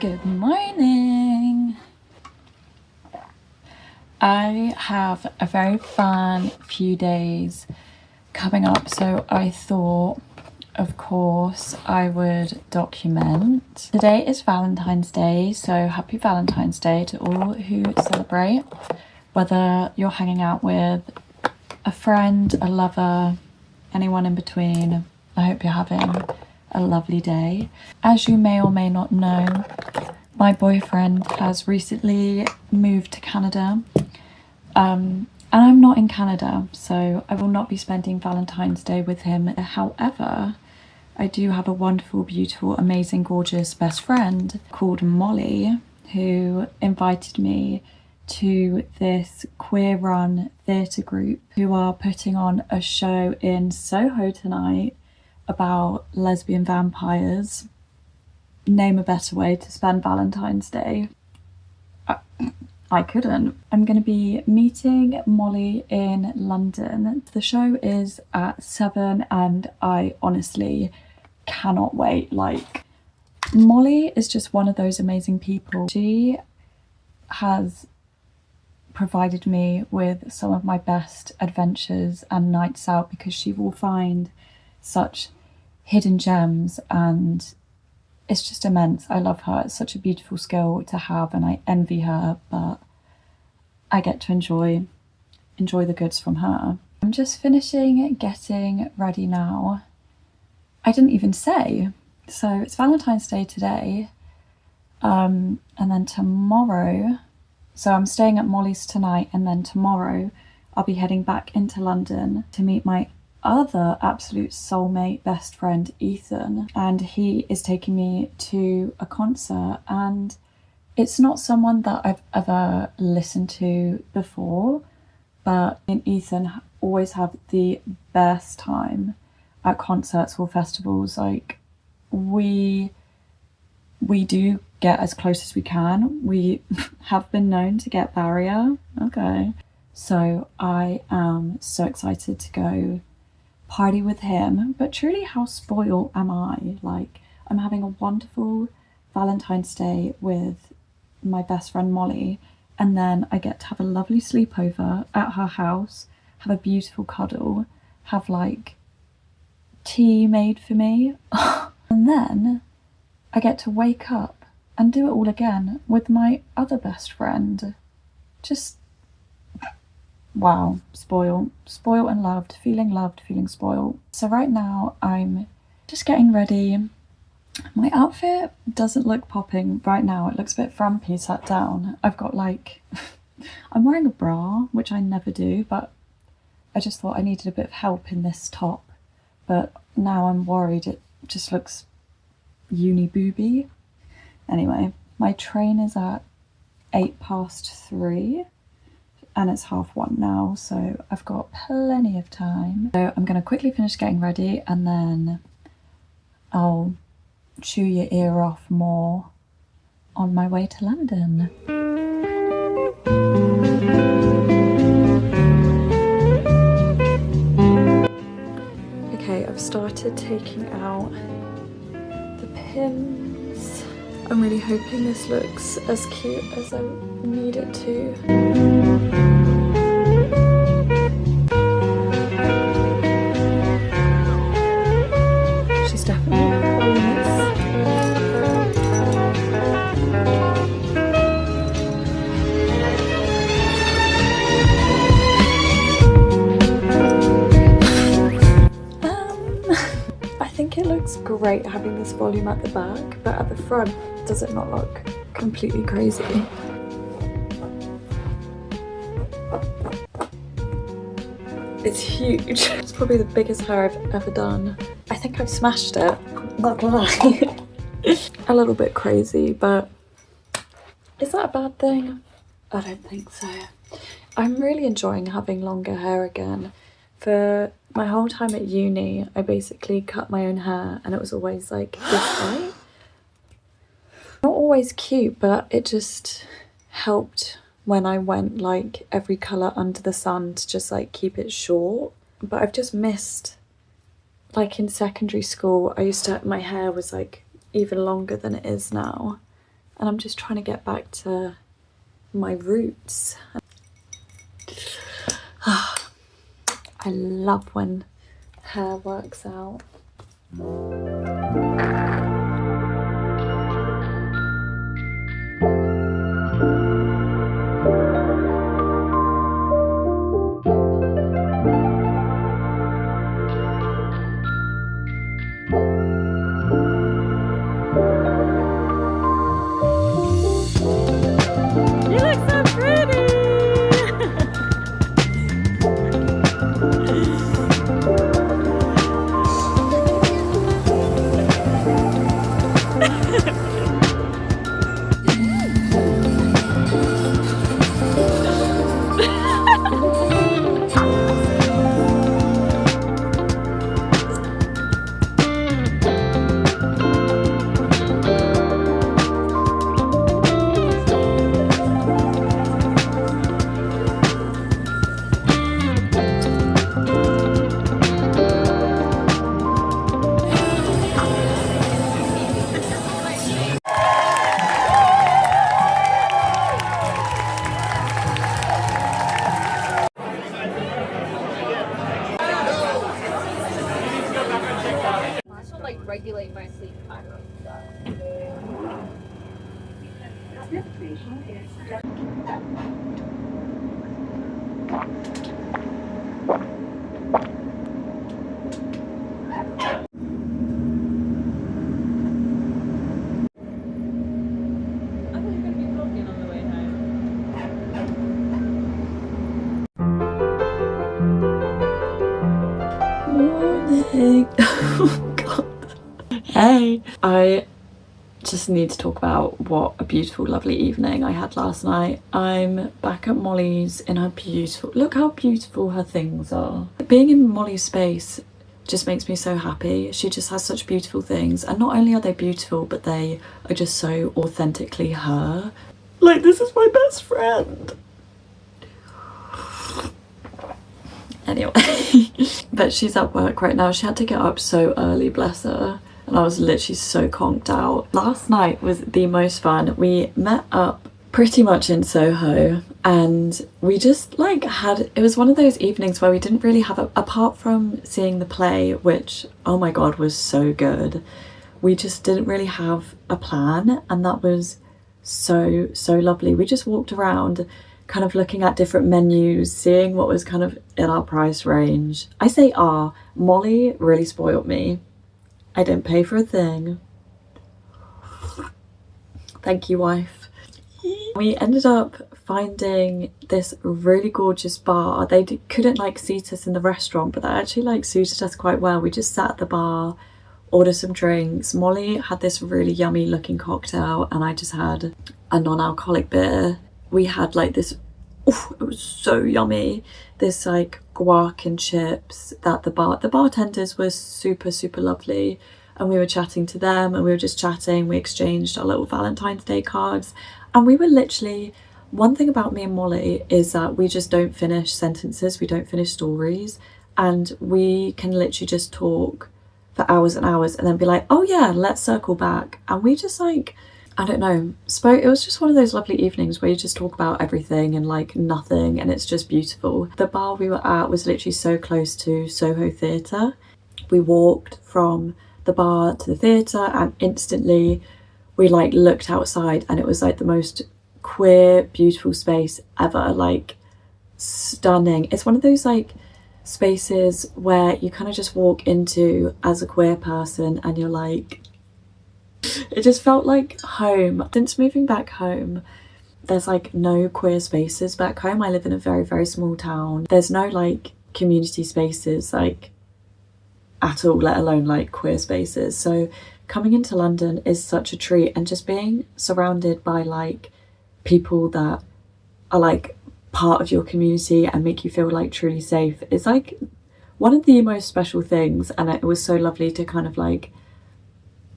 Good morning. I have a very fun few days coming up, so I thought, of course, I would document. Today is Valentine's Day, so happy Valentine's Day to all who celebrate, whether you're hanging out with a friend, a lover, anyone in between. I hope you're having a lovely day. As you may or may not know, my boyfriend has recently moved to Canada, and I'm not in Canada, so I will not be spending Valentine's Day with him. However, I do have a wonderful, beautiful, amazing, gorgeous best friend called Molly, who invited me to this queer-run theatre group who are putting on a show in Soho tonight about lesbian vampires. Name a better way to spend Valentine's Day. I couldn't. I'm going to be meeting Molly in London. The show is at 7 and I honestly cannot wait. Like, Molly is just one of those amazing people. She has provided me with some of my best adventures and nights out because she will find such hidden gems and it's just immense. I love her. It's such a beautiful skill to have and I envy her, but I get to enjoy the goods from her. I'm just finishing getting ready now. I didn't even say. So it's Valentine's Day today. And then tomorrow, so I'm staying at Molly's tonight and then tomorrow I'll be heading back into London to meet my other absolute soulmate best friend Ethan, and he is taking me to a concert, and it's not someone that I've ever listened to before, but me and Ethan always have the best time at concerts or festivals. Like, we do get as close as we can. We have been known to get barrier. Okay, so I am so excited to go party with him, but truly how spoiled am I? Like, I'm having a wonderful Valentine's Day with my best friend Molly, and then I get to have a lovely sleepover at her house, have a beautiful cuddle, have like tea made for me, and then I get to wake up and do it all again with my other best friend. Just wow, spoiled and loved, feeling spoiled. So right now I'm just getting ready. My outfit doesn't look popping right now. It looks a bit frumpy sat down. I've got like, I'm wearing a bra, which I never do, but I just thought I needed a bit of help in this top. But now I'm worried it just looks uni booby. Anyway, my train is at 3:08. And it's 1:30 now, so I've got plenty of time. So I'm going to quickly finish getting ready and then I'll chew your ear off more on my way to London. Okay, I've started taking out the pins. I'm really hoping this looks as cute as I need it to. It looks great having this volume at the back, but at the front, does it not look completely crazy? It's huge. It's probably the biggest hair I've ever done. I think I've smashed it, not gonna lie. A little bit crazy, but is that a bad thing? I don't think so. I'm really enjoying having longer hair again. For my whole time at uni, I basically cut my own hair and it was always like this height. Not always cute, but it just helped when I went like every colour under the sun to just like keep it short. But I've just missed, like in secondary school, my hair was like even longer than it is now. and I'm just trying to get back to my roots. I love when hair works out. Regulate my sleep pattern. Morning. Oh god. Hey. I just need to talk about what a beautiful, lovely evening I had last night. I'm back at Molly's in her beautiful, look how beautiful her things are. Being in Molly's space just makes me so happy. She just has such beautiful things, and not only are they beautiful, but they are just so authentically her. Like, this is my best friend. Anyway, but she's at work right now. She had to get up so early, bless her. And I was literally so conked out. Last night was the most fun. We met up pretty much in Soho, and we just like it was one of those evenings where we didn't really have apart from seeing the play, which, oh my god, was so good, we just didn't really have a plan, and that was so lovely. We just walked around kind of looking at different menus, seeing what was kind of in our price range. I say Molly really spoiled me. I didn't pay for a thing. Thank you, wife. We ended up finding this really gorgeous bar. They couldn't like seat us in the restaurant, but that actually like suited us quite well. We just sat at the bar, ordered some drinks. Molly had this really yummy looking cocktail, and I just had a non-alcoholic beer. We had like this, it was so yummy, this like guac and chips that the bartenders were super lovely, and we were chatting to them, and we were just chatting. We exchanged our little Valentine's Day cards, and we were literally, one thing about me and Molly is that we just don't finish sentences, we don't finish stories, and we can literally just talk for hours and hours and then be like, oh yeah, let's circle back. And we just like, I don't know, it was just one of those lovely evenings where you just talk about everything and like nothing, and it's just beautiful. The bar we were at was literally so close to Soho Theatre. We walked from the bar to the theatre, and instantly we like looked outside, and it was like the most queer, beautiful space ever, like stunning. It's one of those like spaces where you kind of just walk into as a queer person and you're like, it just felt like home. Since moving back home, there's like no queer spaces back home. I live in a very small town. There's no like community spaces like at all, let alone like queer spaces. So coming into London is such a treat, and just being surrounded by like people that are like part of your community and make you feel like truly safe is like one of the most special things. And it was so lovely to kind of like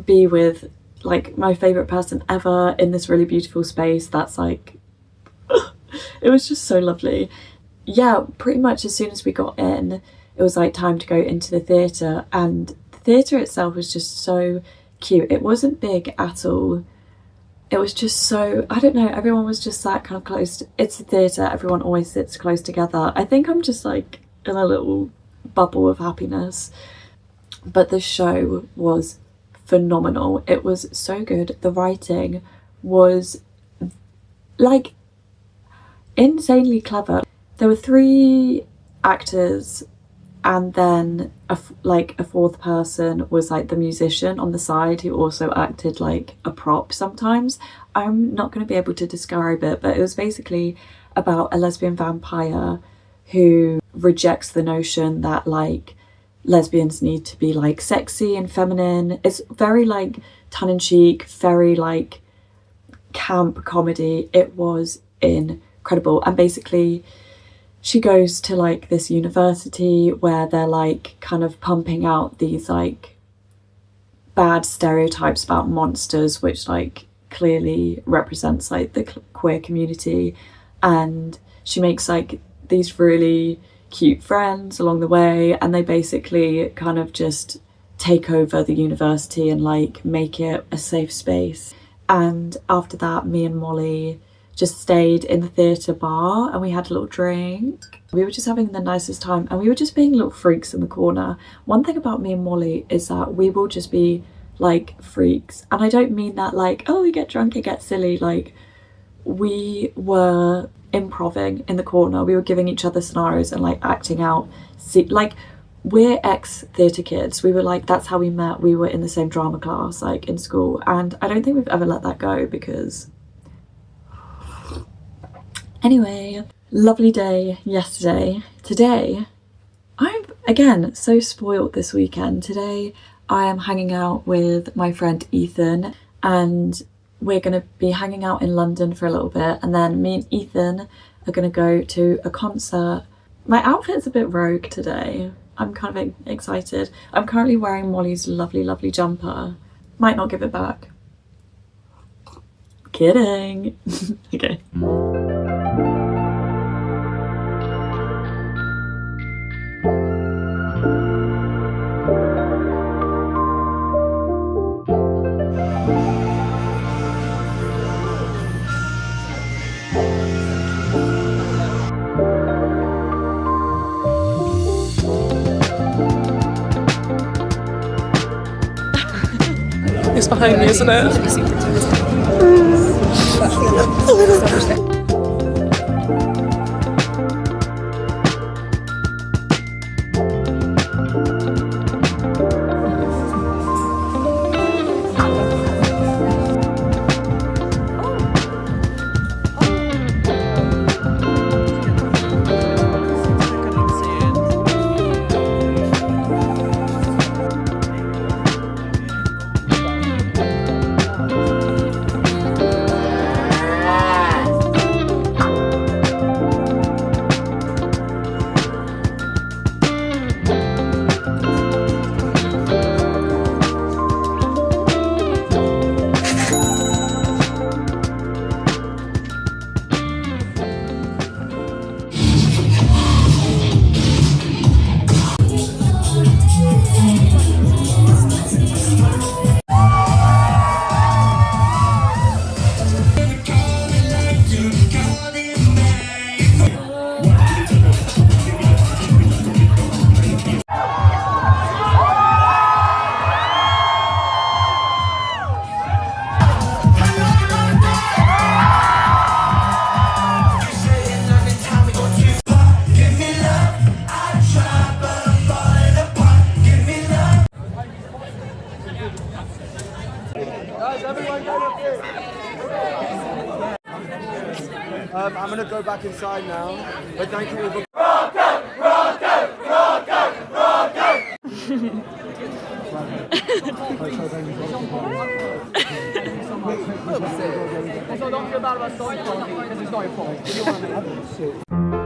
be with like my favorite person ever in this really beautiful space that's like it was just so lovely. Yeah, pretty much as soon as we got in, it was like time to go into the theatre, and the theatre itself was just so cute. It wasn't big at all, it was just so, I don't know, everyone was just sat kind of close. It's a theatre, everyone always sits close together. I think I'm just like in a little bubble of happiness. But the show was phenomenal. It was so good. The writing was like insanely clever. There were 3 actors, and then a fourth person was like the musician on the side who also acted like a prop sometimes. I'm not going to be able to describe it, but it was basically about a lesbian vampire who rejects the notion that like lesbians need to be like sexy and feminine. It's very like tongue-in-cheek, very like camp comedy. It was incredible. And basically she goes to like this university where they're like kind of pumping out these like bad stereotypes about monsters, which like clearly represents like the queer community. And she makes like these really cute friends along the way, and they basically kind of just take over the university and like make it a safe space. And after that, me and Molly just stayed in the theatre bar and we had a little drink. We were just having the nicest time, and we were just being little freaks in the corner. One thing about me and Molly is that we will just be like freaks, and I don't mean that like, oh, we get drunk and get silly. Like, we were improving in the corner. We were giving each other scenarios and like acting out. See, like, we're ex-theatre kids. We were like, that's how we met. We were in the same drama class like in school, and I don't think we've ever let that go because anyway, lovely day yesterday. Today I'm again so spoiled this weekend. Today I am hanging out with my friend Ethan, and we're going to be hanging out in London for a little bit, and then me and Ethan are going to go to a concert. My outfit's a bit rogue today. I'm kind of excited. I'm currently wearing Molly's lovely jumper. Might not give it back. Kidding. Okay. It's behind me, isn't it? I'm gonna go back inside now, but thank you all for... Rocco!